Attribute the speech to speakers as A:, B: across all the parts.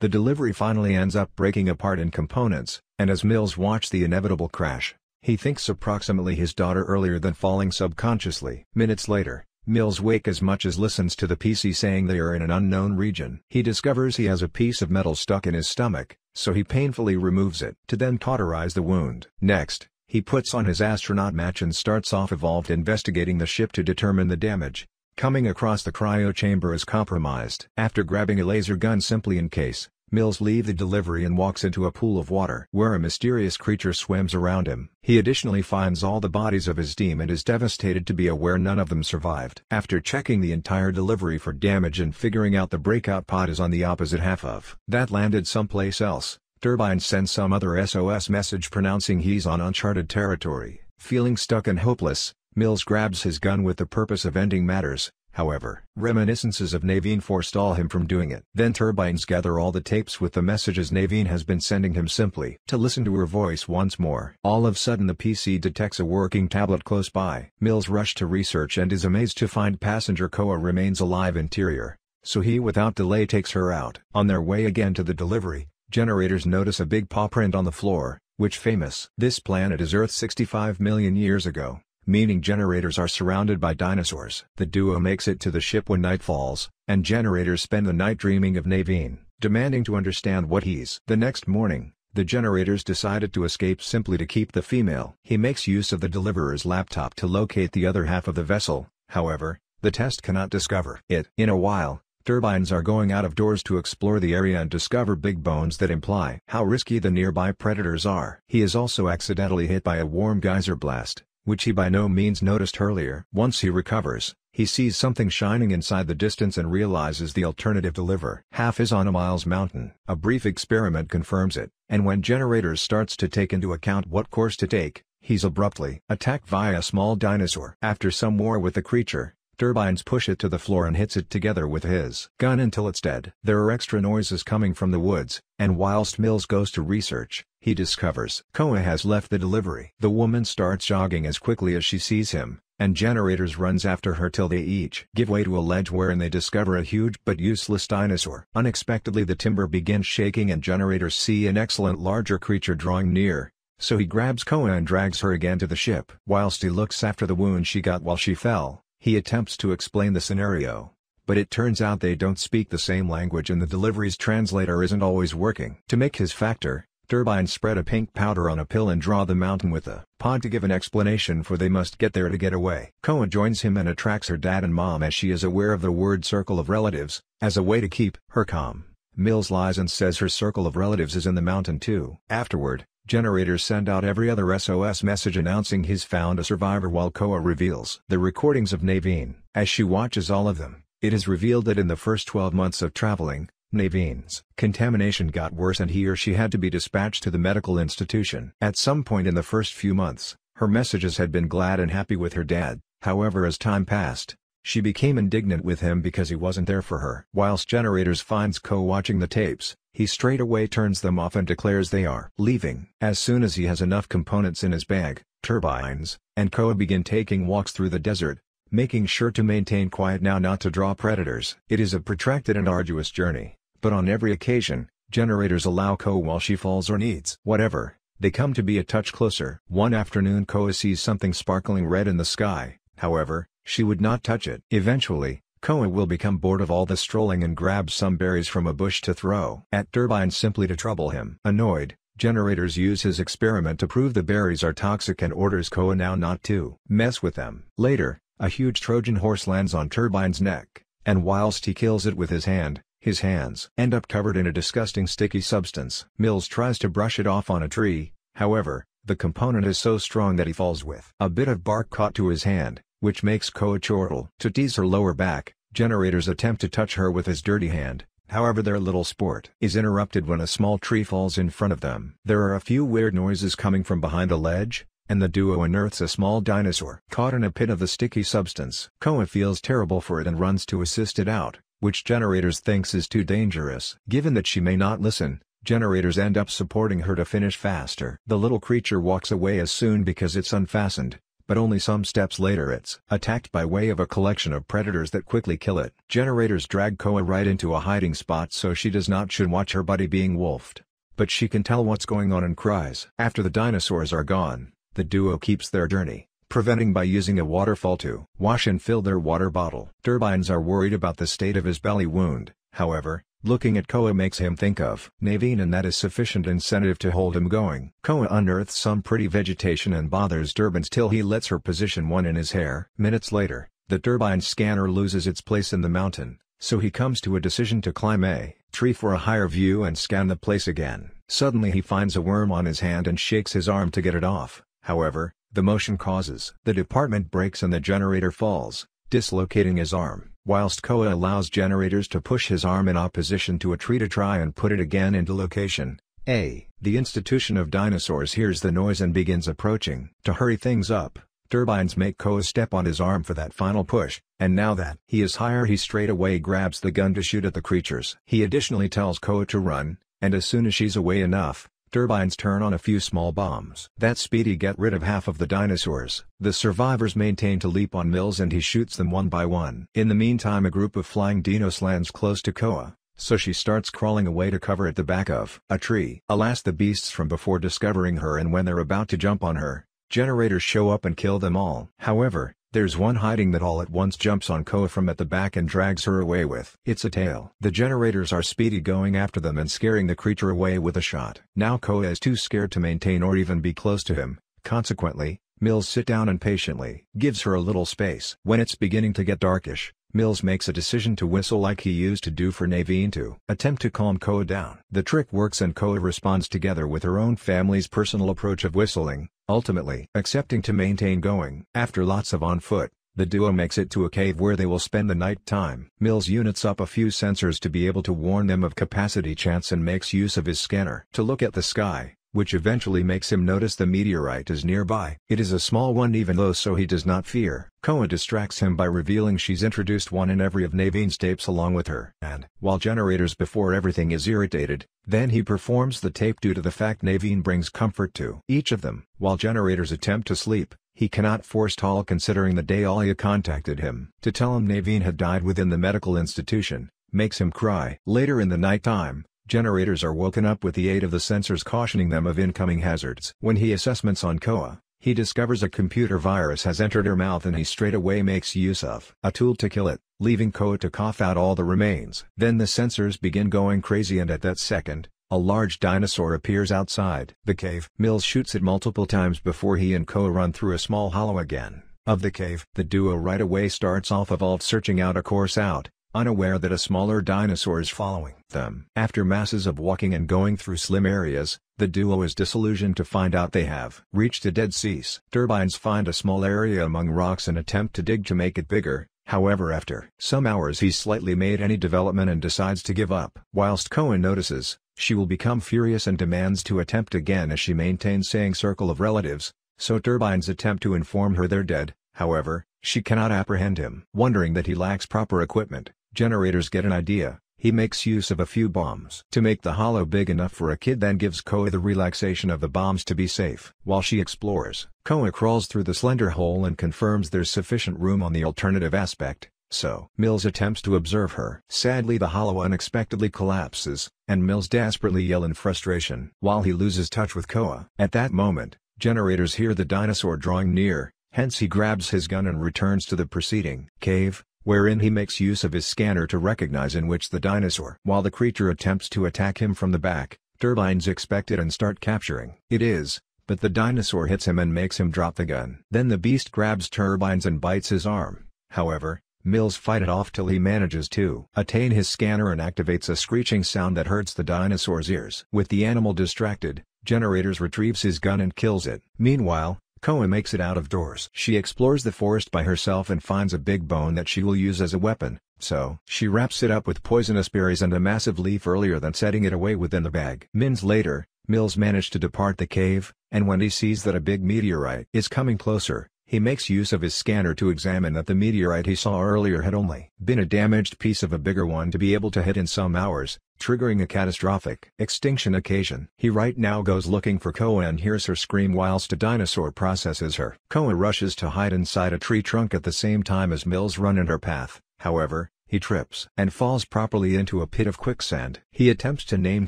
A: The delivery finally ends up breaking apart in components, and as Mills watches the inevitable crash, he thinks approximately his daughter earlier than falling subconsciously. Minutes later, Mills wakes as much as listens to the PC saying they are in an unknown region. He discovers he has a piece of metal stuck in his stomach, so he painfully removes it to then cauterize the wound. Next, he puts on his astronaut match and starts off Evolved investigating the ship to determine the damage. Coming across the cryo chamber is compromised. After grabbing a laser gun simply in case, Mills leaves the delivery and walks into a pool of water where a mysterious creature swims around him. He additionally finds all the bodies of his team and is devastated to be aware none of them survived. After checking the entire delivery for damage and figuring out the breakout pod is on the opposite half of that landed someplace else, Turbine sends some other SOS message pronouncing he's on uncharted territory. Feeling stuck and hopeless, Mills grabs his gun with the purpose of ending matters. However, reminiscences of Naveen forestall him from doing it. Then Turbines gather all the tapes with the messages Naveen has been sending him simply to listen to her voice once more. All of a sudden the PC detects a working tablet close by. Mills rushes to research and is amazed to find passenger Koa remains alive interior, so he without delay takes her out. On their way again to the delivery, generators notice a big paw print on the floor, which famous. This planet is Earth 65 million years ago, meaning generators are surrounded by dinosaurs. The duo makes it to the ship when night falls, and generators spend the night dreaming of Naveen, demanding to understand what he's. The next morning, the generators decided to escape simply to keep the female. He makes use of the deliverer's laptop to locate the other half of the vessel, however, the test cannot discover it. In a while, Turbines are going out of doors to explore the area and discover big bones that imply how risky the nearby predators are. He is also accidentally hit by a warm geyser blast, which he by no means noticed earlier. Once he recovers, he sees something shining inside the distance and realizes the alternative deliver half is on a Miles Mountain. A brief experiment confirms it, and when generators starts to take into account what course to take, he's abruptly attacked via a small dinosaur. After some war with the creature, Turbines push it to the floor and hits it together with his gun until it's dead. There are extra noises coming from the woods, and whilst Mills goes to research, he discovers Koa has left the delivery. The woman starts jogging as quickly as she sees him, and generators runs after her till they each give way to a ledge wherein they discover a huge but useless dinosaur. Unexpectedly the timber begins shaking and generators see an excellent larger creature drawing near, so he grabs Koa and drags her again to the ship. Whilst he looks after the wound she got while she fell, he attempts to explain the scenario, but it turns out they don't speak the same language and the delivery's translator isn't always working. To make his factor, Turbines spread a pink powder on a pill and draw the mountain with a pod to give an explanation for they must get there to get away. Koa joins him and attracts her dad and mom as she is aware of the word circle of relatives, as a way to keep her calm. Mills lies and says her circle of relatives is in the mountain too. Afterward, generators send out every other SOS message announcing he's found a survivor while Koa reveals the recordings of Naveen. As she watches all of them, it is revealed that in the first 12 months of traveling, Naveen's contamination got worse and he or she had to be dispatched to the medical institution. At some point in the first few months, her messages had been glad and happy with her dad, however as time passed, she became indignant with him because he wasn't there for her. Whilst generators finds Koa watching the tapes, he straight away turns them off and declares they are leaving. As soon as he has enough components in his bag, Turbines and Koa begin taking walks through the desert, making sure to maintain quiet now not to draw predators. It is a protracted and arduous journey, but on every occasion, generators allow Koa while she falls or needs whatever, they come to be a touch closer. One afternoon Koa sees something sparkling red in the sky, however, she would not touch it. Eventually, Koa will become bored of all the strolling and grabs some berries from a bush to throw at Turbines simply to trouble him. Annoyed, generators use his experiment to prove the berries are toxic and orders Koa now not to mess with them. Later, a huge Trojan horse lands on Turbine's neck, and whilst he kills it with his hands end up covered in a disgusting sticky substance. Mills tries to brush it off on a tree, however, the component is so strong that he falls with a bit of bark caught to his hand, which makes Koa chortle. To tease her lower back, generators attempt to touch her with his dirty hand, however their little sport is interrupted when a small tree falls in front of them. There are a few weird noises coming from behind a ledge, and the duo unearths a small dinosaur caught in a pit of the sticky substance. Koa feels terrible for it and runs to assist it out, which generators thinks is too dangerous. Given that she may not listen, generators end up supporting her to finish faster. The little creature walks away as soon because it's unfastened, but only some steps later it's attacked by way of a collection of predators that quickly kill it. Generators drag Koa right into a hiding spot so she should watch her buddy being wolfed. But she can tell what's going on and cries. After the dinosaurs are gone, the duo keeps their journey, preventing by using a waterfall to wash and fill their water bottle. Turbines are worried about the state of his belly wound, however, looking at Koa makes him think of Naveen, and that is sufficient incentive to hold him going. Koa unearths some pretty vegetation and bothers Turbines till he lets her position one in his hair. Minutes later, the turbine scanner loses its place in the mountain, so he comes to a decision to climb a tree for a higher view and scan the place again. Suddenly he finds a worm on his hand and shakes his arm to get it off. However, the motion causes the department breaks and the generator falls, dislocating his arm. Whilst Koa allows generators to push his arm in opposition to a tree to try and put it again into location. The institution of dinosaurs hears the noise and begins approaching. To hurry things up, turbines make Koa step on his arm for that final push, and now that he is higher he straight away grabs the gun to shoot at the creatures. He additionally tells Koa to run, and as soon as she's away enough, turbines turn on a few small bombs. That speedy get rid of half of the dinosaurs. The survivors maintain to leap on Mills and he shoots them one by one. In the meantime a group of flying dinos lands close to Koa, so she starts crawling away to cover at the back of a tree. Alas, the beasts from before discovering her, and when they're about to jump on her, generators show up and kill them all. However, there's one hiding that all at once jumps on Koa from at the back and drags her away with its tail. The generators are speedy going after them and scaring the creature away with a shot. Now Koa is too scared to maintain or even be close to him. Consequently, Mills sits down and patiently gives her a little space. When it's beginning to get darkish, Mills makes a decision to whistle like he used to do for Naveen to attempt to calm Koa down. The trick works and Koa responds together with her own family's personal approach of whistling, ultimately accepting to maintain going. After lots of on foot, the duo makes it to a cave where they will spend the night time. Mills units up a few sensors to be able to warn them of capacity chance and makes use of his scanner to look at the sky, which eventually makes him notice the meteorite is nearby. It is a small one even though, so he does not fear. Koa distracts him by revealing she's introduced one in every of Naveen's tapes along with her. And, while generators before everything is irritated, then he performs the tape due to the fact Naveen brings comfort to each of them. While generators attempt to sleep, he cannot forestall considering the day Alia contacted him to tell him Naveen had died within the medical institution, makes him cry. Later in the nighttime, generators are woken up with the aid of the sensors cautioning them of incoming hazards. When he assessments on Koa, he discovers a computer virus has entered her mouth and he straight away makes use of a tool to kill it, leaving Koa to cough out all the remains. Then the sensors begin going crazy and at that second, a large dinosaur appears outside the cave. Mills shoots it multiple times before he and Koa run through a small hollow again of the cave. The duo right away starts off evolved searching out a course out, unaware that a smaller dinosaur is following them. After masses of walking and going through slim areas, the duo is disillusioned to find out they have reached a dead cease. Turbines find a small area among rocks and attempt to dig to make it bigger, however after some hours he's slightly made any development and decides to give up. Whilst Koa notices, she will become furious and demands to attempt again as she maintains saying circle of relatives, so turbines attempt to inform her they're dead, however, she cannot apprehend him. Wondering that he lacks proper equipment, generators get an idea. He makes use of a few bombs to make the hollow big enough for a kid, then gives Koa the relaxation of the bombs to be safe. While she explores, Koa crawls through the slender hole and confirms there's sufficient room on the alternative aspect, so Mills attempts to observe her. Sadly the hollow unexpectedly collapses, and Mills desperately yells in frustration while he loses touch with Koa. At that moment, generators hear the dinosaur drawing near, hence he grabs his gun and returns to the preceding cave, wherein he makes use of his scanner to recognize in which the dinosaur. While the creature attempts to attack him from the back, turbines expect it and start capturing. It is, but the dinosaur hits him and makes him drop the gun. Then the beast grabs turbines and bites his arm. However, Mills fight it off till he manages to attain his scanner and activates a screeching sound that hurts the dinosaur's ears. With the animal distracted, generators retrieves his gun and kills it. Meanwhile, Koa makes it out of doors. She explores the forest by herself and finds a big bone that she will use as a weapon, so she wraps it up with poisonous berries and a massive leaf earlier than setting it away within the bag. Minutes later, Mills managed to depart the cave, and when he sees that a big meteorite is coming closer, he makes use of his scanner to examine that the meteorite he saw earlier had only been a damaged piece of a bigger one to be able to hit in some hours, triggering a catastrophic extinction occasion. He right now goes looking for Koa and hears her scream whilst a dinosaur processes her. Koa rushes to hide inside a tree trunk at the same time as Mills run in her path. However, he trips and falls properly into a pit of quicksand. He attempts to name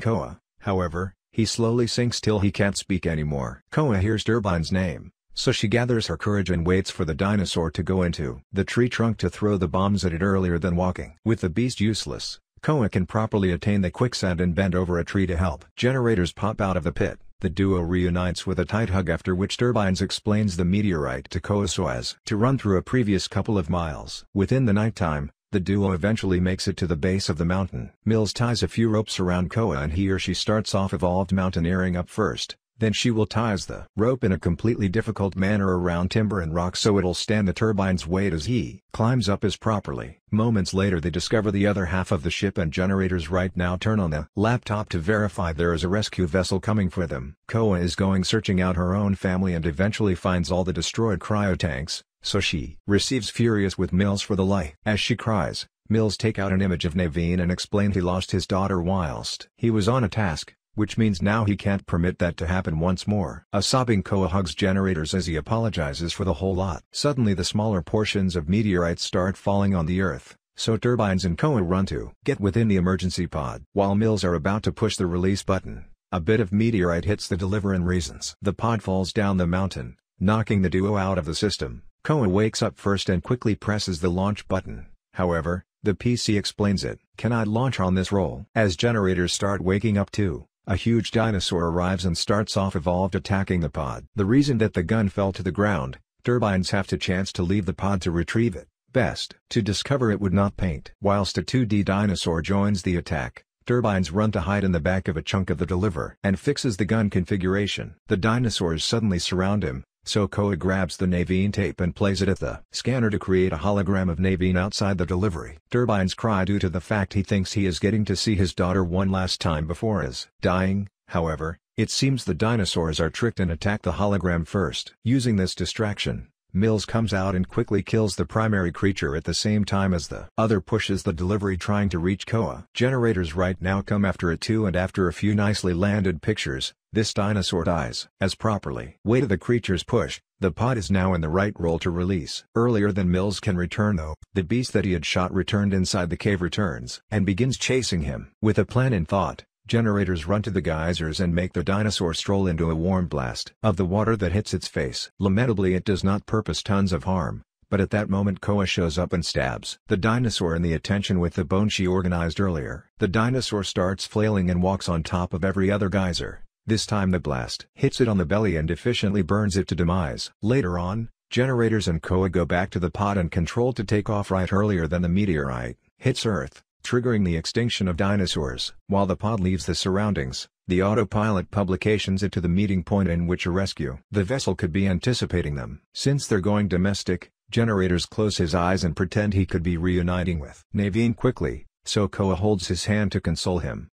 A: Koa, however, he slowly sinks till he can't speak anymore. Koa hears Durbine's name, so she gathers her courage and waits for the dinosaur to go into the tree trunk to throw the bombs at it earlier than walking. With the beast useless, Koa can properly attain the quicksand and bend over a tree to help. Generators pop out of the pit. The duo reunites with a tight hug, after which Turbines explains the meteorite to Koa so as to run through a previous couple of miles. Within the nighttime, the duo eventually makes it to the base of the mountain. Mills ties a few ropes around Koa and he or she starts off evolved mountaineering up first. Then she will ties the rope in a completely difficult manner around timber and rock so it'll stand the Turbine's weight as he climbs up as properly. Moments later they discover the other half of the ship and generators right now turn on the laptop to verify there is a rescue vessel coming for them. Koa is going searching out her own family and eventually finds all the destroyed cryotanks, so she receives furious with Mills for the lie. As she cries, Mills take out an image of Naveen and explain he lost his daughter whilst he was on a task, which means now he can't permit that to happen once more. A sobbing Koa hugs generators as he apologizes for the whole lot. Suddenly the smaller portions of meteorites start falling on the earth, so Turbines and Koa run to get within the emergency pod. While Mills are about to push the release button, a bit of meteorite hits the deliver and reasons. The pod falls down the mountain, knocking the duo out of the system. Koa wakes up first and quickly presses the launch button. However, the PC explains it cannot launch on this roll. As generators start waking up too, a huge dinosaur arrives and starts off evolved attacking the pod. The reason that the gun fell to the ground, Turbines have to chance to leave the pod to retrieve it. Best to discover it would not paint. Whilst a 2D dinosaur joins the attack, Turbines run to hide in the back of a chunk of the deliver and fixes the gun configuration. The dinosaurs suddenly surround him, so Koa grabs the Naveen tape and plays it at the scanner to create a hologram of Naveen outside the delivery. Turbines cry due to the fact he thinks he is getting to see his daughter one last time before his dying. However, it seems the dinosaurs are tricked and attack the hologram first. Using this distraction, Mills comes out and quickly kills the primary creature at the same time as the other pushes the delivery trying to reach Koa. Generators right now come after it too, and after a few nicely landed pictures, this dinosaur dies as properly. Weight of the creature's push, the pod is now in the right roll to release. Earlier than Mills can return though, the beast that he had shot returned inside the cave returns and begins chasing him. With a plan in thought, generators run to the geysers and make the dinosaur stroll into a warm blast of the water that hits its face. Lamentably it does not purpose tons of harm, but at that moment Koa shows up and stabs the dinosaur in the attention with the bone she organized earlier. The dinosaur starts flailing and walks on top of every other geyser. This time the blast hits it on the belly and efficiently burns it to demise. Later on, generators and Koa go back to the pod and control to take off right earlier than the meteorite hits Earth, triggering the extinction of dinosaurs. While the pod leaves the surroundings, the autopilot publications it to the meeting point in which a rescue the vessel could be anticipating them. Since they're going domestic, generators close his eyes and pretend he could be reuniting with Naveen quickly, so Koa holds his hand to console him.